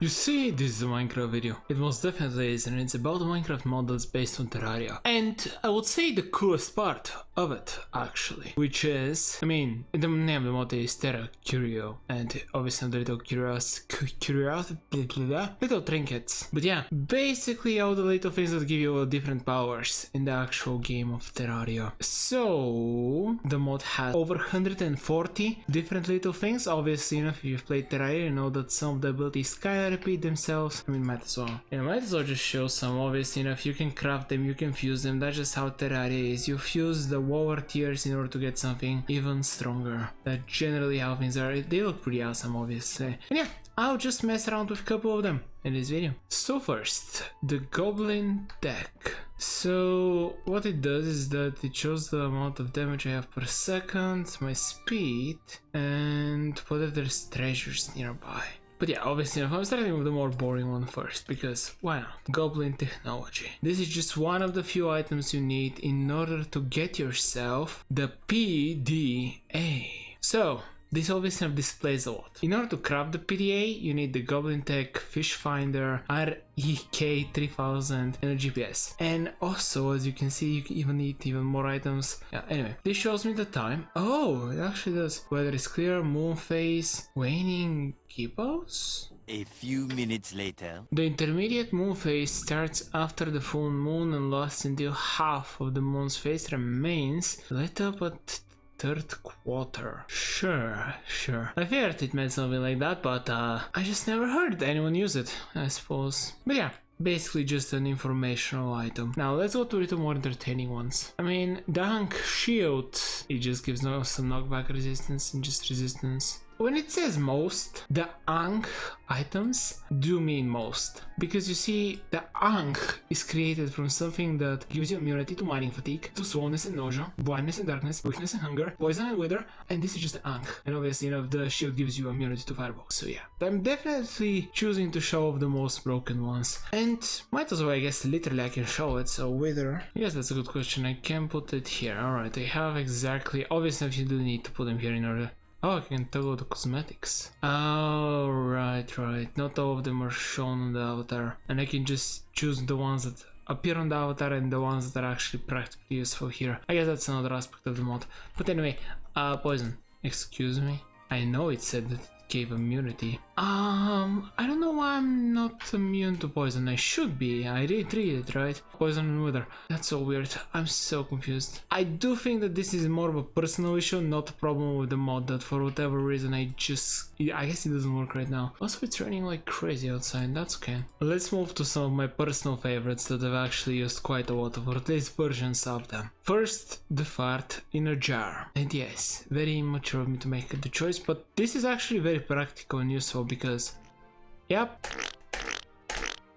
You see, this is a Minecraft video. It most definitely is, and it's about a Minecraft mod that's based on Terraria. And I would say the coolest part of it, actually, which is, the name of the mod is Terra Curio, and obviously the little little trinkets. But yeah, basically all the little things that give you different powers in the actual game of Terraria. So, the mod has over 140 different little things. Obviously, if you've played Terraria, you know that some of the abilities kinda repeat themselves. I mean, might as well. Yeah, might as well just show some. Obviously, if you can craft them, you can fuse them. That's just how Terraria is. You fuse the lower tiers in order to get something even stronger. That's generally how things are. They look pretty awesome, obviously. And yeah, I'll just mess around with a couple of them in this video. So first, the Goblin deck. So what it does is that it shows the amount of damage I have per second, my speed, and whether there's treasures nearby. But yeah, obviously I'm starting with the more boring one first, because why not? Goblin technology. This is just one of the few items you need in order to get yourself the PDA. So, this obviously displays a lot. In order to craft the PDA, you need the Goblin Tech, Fish Finder, REK 3000, and a GPS. And also, as you can see, you can even need even more items. Yeah, anyway, this shows me the time. Oh, it actually does. Weather is clear, moon phase, waning gibbous? A few minutes later. The intermediate moon phase starts after the full moon and lasts until half of the moon's phase remains lit up at third quarter. Sure. I figured it meant something like that, but I just never heard anyone use it, I suppose. But yeah, basically just an informational item. Now let's go to a little more entertaining ones. I mean, the Ankh shield, it just gives some knockback resistance and just resistance. When it says most, the Ankh items do mean most. Because you see, the Ankh is created from something that gives you immunity to mining fatigue, to slowness and nausea, blindness and darkness, weakness and hunger, poison and wither, and this is just the Ankh. And obviously, the shield gives you immunity to fireballs, so yeah. I'm definitely choosing to show off the most broken ones. And might as well, I guess, literally I can show it, so wither. Yes, that's a good question. I can put it here. Alright, I have exactly, obviously if you do need to put them here in order. Oh, I can toggle the cosmetics. Oh, right. Not all of them are shown on the avatar. And I can just choose the ones that appear on the avatar and the ones that are actually practically useful here. I guess that's another aspect of the mod. But anyway, poison. Excuse me. I know it said that it gave immunity. I don't know why I'm not immune to poison. I should be. I did read it, right? Poison and wither. That's so weird. I'm so confused. I do think that this is more of a personal issue, not a problem with the mod, that for whatever reason I guess it doesn't work right now. Also, it's raining like crazy outside. That's okay. Let's move to some of my personal favorites that I've actually used quite a lot of, or at least versions of them. First, the fart in a jar. And yes, very immature of me to make the choice, but this is actually very practical and useful because, yep.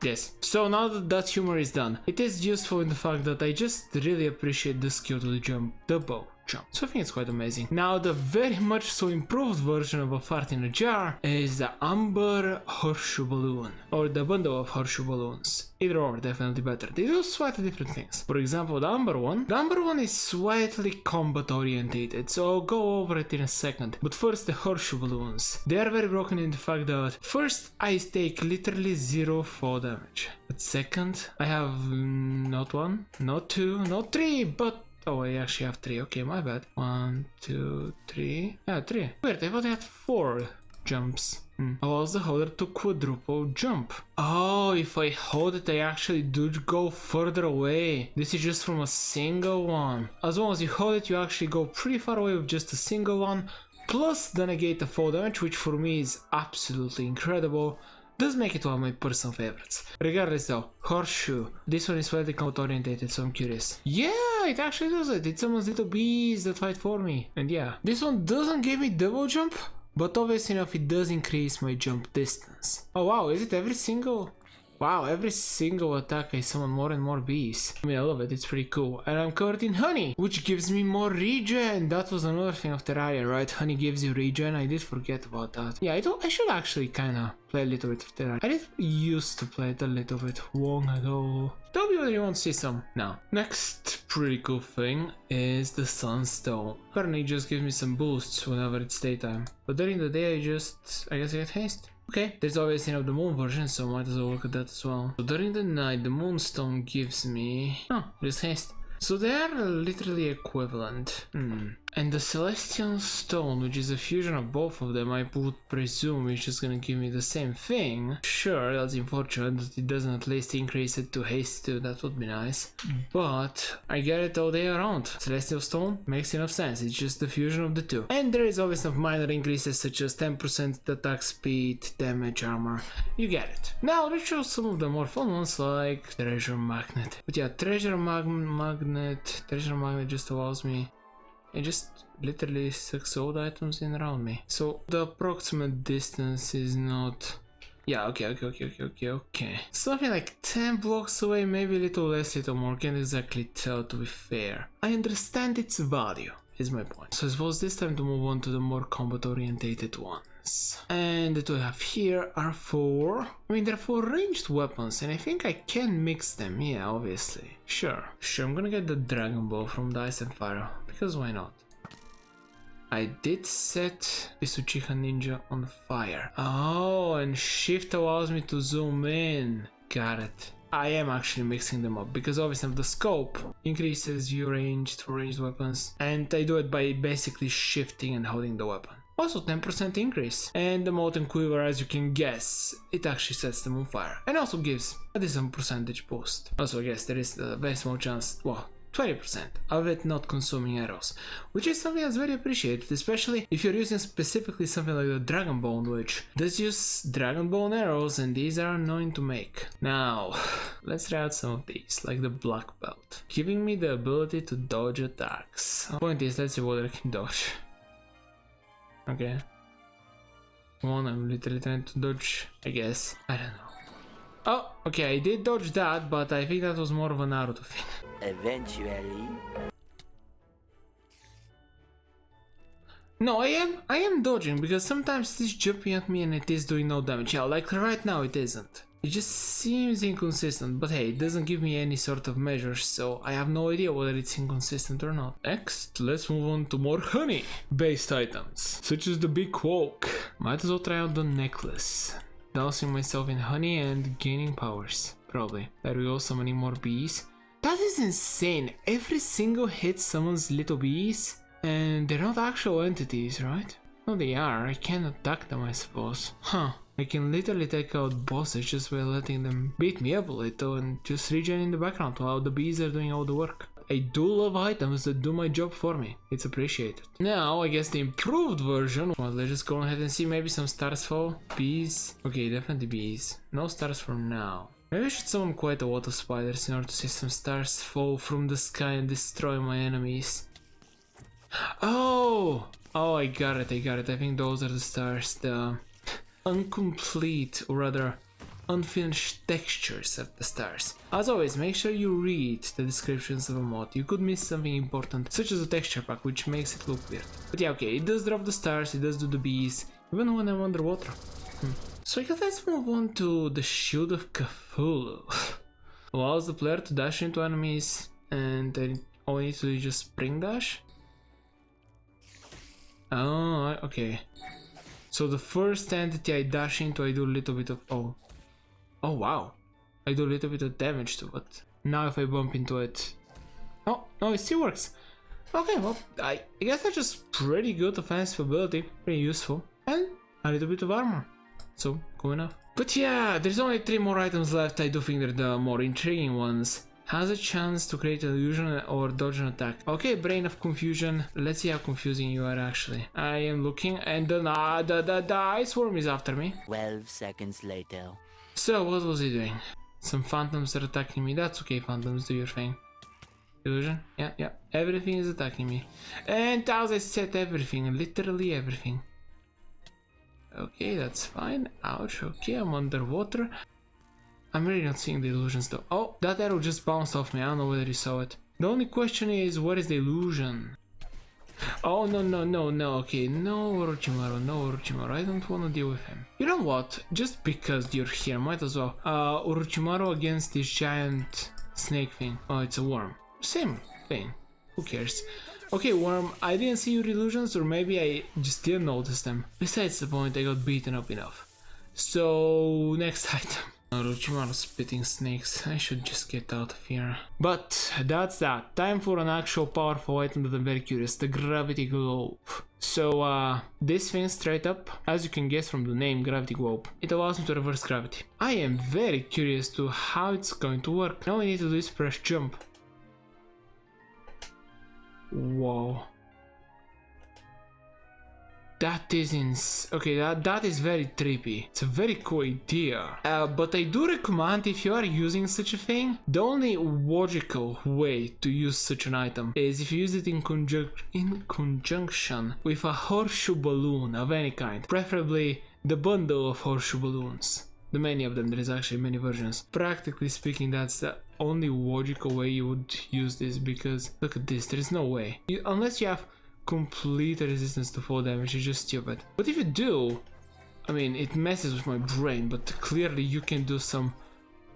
Yes, so now that that humor is done, it is useful in the fact that I just really appreciate the skill to jump, the bow jump. So I think it's quite amazing. Now the very much so improved version of a fart in a jar is the Amber Horseshoe Balloon, or the bundle of horseshoe balloons. Either or, definitely better. They do slightly different things. For example, the Amber one is slightly combat orientated, so I'll go over it in a second. But first, the horseshoe balloons. They are very broken in the fact that first, I take literally 0 fall damage. But second, I have not 1, not 2, not 3, but oh, I actually have 3. Okay, my bad. 1, 2, 3. Yeah, 3. Weird, I thought I had 4 jumps. Allows the holder to quadruple jump. Oh, if I hold it, I actually do go further away. This is just from a single one. As long as you hold it, you actually go pretty far away with just a single one. Plus the negate the fall damage, which for me is absolutely incredible. Does make it one of my personal favorites. Regardless though, horseshoe. This one is slightly combat orientated, so I'm curious. Yeah, it actually does it. It's almost little bees that fight for me. And yeah, this one doesn't give me double jump, but obviously enough it does increase my jump distance. Oh wow, is it every single? Wow, every single attack I summon more and more bees. I mean, I love it, it's pretty cool. And I'm covered in honey, which gives me more regen. That was another thing of Terraria, right? Honey gives you regen, I did forget about that. Yeah, I should actually kinda play a little bit of Terraria. I did used to play it a little bit long ago. Tell me whether you want to see some now. Next pretty cool thing is the sunstone. Apparently it just gives me some boosts whenever it's daytime. But during the day I guess I get haste. Okay, there's always the moon version, so might as well look at that as well. So during the night, the moonstone gives me... oh, just haste. So they are literally equivalent. And the celestial stone, which is a fusion of both of them, I would presume is just gonna give me the same thing. Sure, that's unfortunate that it doesn't at least increase it to haste too, that would be nice. But I get it all day around. Celestial stone makes enough sense, it's just the fusion of the two. And there is always some minor increases such as 10% attack speed, damage, armor. You get it. Now let's show some of the more fun ones like treasure magnet. But yeah, treasure magnet just allows me... it just literally sucks all the items in around me. So the approximate distance is not... yeah, okay. Something like 10 blocks away, maybe a little less, little more, can't exactly tell to be fair. I understand its value, is my point. So I suppose this time to move on to the more combat orientated ones. And the two I have here are for... I mean, they're for ranged weapons, and I think I can mix them, yeah, obviously. Sure, I'm gonna get the Dragon Ball from the Ice and Fire, because why not? I did set this Uchiha Ninja on fire. Oh, and shift allows me to zoom in. Got it. I am actually mixing them up, because obviously the scope increases view range for ranged weapons, and I do it by basically shifting and holding the weapon. Also 10% increase. And the Molten Quiver, as you can guess, it actually sets them on fire. And also gives a decent percentage boost. Also I guess there is a very small chance, well, 20% of it not consuming arrows. Which is something that's very appreciated, especially if you're using specifically something like the Dragon Bone, which does use Dragon Bone arrows, and these are annoying to make. Now, let's try out some of these, like the Blakebolt, giving me the ability to dodge attacks. Point is, let's see what I can dodge. Okay. Come on, I'm literally trying to dodge, I guess. I don't know. Oh, okay, I did dodge that, but I think that was more of a Naruto thing. Eventually. No, I am dodging, because sometimes it is jumping at me and it is doing no damage. Yeah, like right now it isn't. It just seems inconsistent, but hey, it doesn't give me any sort of measures, so I have no idea whether it's inconsistent or not. Next, let's move on to more honey-based items, such as the big cloak. Might as well try out the necklace. Dousing myself in honey and gaining powers, probably. There we go, summoning more bees. That is insane, every single hit summons little bees, and they're not actual entities, right? No, they are, I can attack them, I suppose. Huh. I can literally take out bosses just by letting them beat me up a little and just regen in the background while the bees are doing all the work. I do love items that do my job for me, it's appreciated. Now, I guess the improved version, well, let's just go ahead and see, maybe some stars fall. Bees, okay, definitely bees. No stars for now. Maybe I should summon quite a lot of spiders in order to see some stars fall from the sky and destroy my enemies. Oh, I got it, I think those are the stars, the... incomplete, or rather unfinished textures of the stars. As always, make sure you read the descriptions of a mod, you could miss something important, such as a texture pack, which makes it look weird. But yeah, okay, it does drop the stars, it does do the bees, even when I'm underwater. So I guess let's move on to the Shield of Cthulhu. Allows the player to dash into enemies, and then all I need to do is just spring dash? Oh, okay. So the first entity I dash into, I do a little bit of... oh wow, I do a little bit of damage to it. Now if I bump into it... oh, no, it still works. Okay, well, I guess that's just pretty good offensive ability, pretty useful. And a little bit of armor, so cool enough. But yeah, there's only 3 more items left. I do think they're the more intriguing ones. Has a chance to create an illusion or dodge an attack. Okay, Brain of Confusion. Let's see how confusing you are actually. I am looking, and the ice worm is after me. 12 seconds later. So what was he doing? Some phantoms are attacking me. That's okay, phantoms, do your thing. Illusion? Yeah. Everything is attacking me. And as I said, everything, literally everything. Okay, that's fine. Ouch, okay, I'm underwater. I'm really not seeing the illusions though. Oh, that arrow just bounced off me, I don't know whether you saw it. The only question is, what is the illusion? Oh, no, okay, no Orochimaru, I don't want to deal with him. You know what, just because you're here, might as well. Orochimaru against this giant snake thing. Oh, it's a worm. Same thing, who cares? Okay, worm, I didn't see your illusions, or maybe I just didn't notice them. Besides the point, I got beaten up enough. So, next item. Orochimaru spitting snakes. I should just get out of here. But that's that. Time for an actual powerful item that I'm very curious. The gravity globe. So this thing straight up, as you can guess from the name gravity globe, it allows me to reverse gravity. I am very curious to how it's going to work. Now I need to do is press jump. Whoa. That is okay, that is very trippy. It's a very cool idea. But I do recommend, if you are using such a thing, the only logical way to use such an item is if you use it in conjunction with a horseshoe balloon of any kind. Preferably the bundle of horseshoe balloons. The many of them, there is actually many versions. Practically speaking, that's the only logical way you would use this, because look at this, there is no way. Unless you have complete resistance to fall damage, it's just stupid. But if you do, I mean, it messes with my brain, but clearly you can do some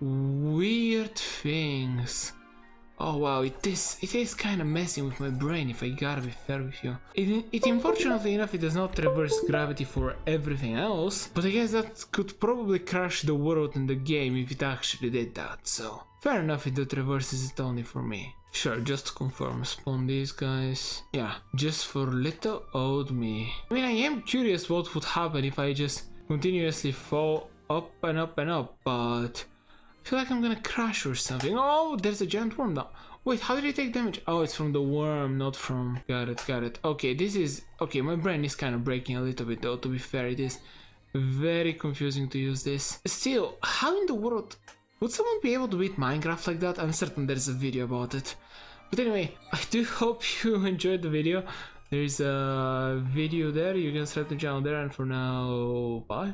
weird things. Oh wow, it is kind of messing with my brain, if I gotta be fair with you. It unfortunately enough, it does not reverse gravity for everything else, but I guess that could probably crash the world in the game if it actually did that, so fair enough if it reverses it only for me. Sure, just to confirm, spawn these guys. Yeah, just for little old me. I mean, I am curious what would happen if I just continuously fall up and up and up, but I feel like I'm gonna crash or something. Oh, there's a giant worm now. Wait, how did he take damage? Oh, it's from the worm, not from... Got it. Okay, this is... Okay, my brain is kind of breaking a little bit though, to be fair. It is very confusing to use this. Still, how in the world... Would someone be able to beat Minecraft like that? I'm certain there's a video about it. But anyway, I do hope you enjoyed the video. There's a video there, you can subscribe to the channel there, and for now, bye.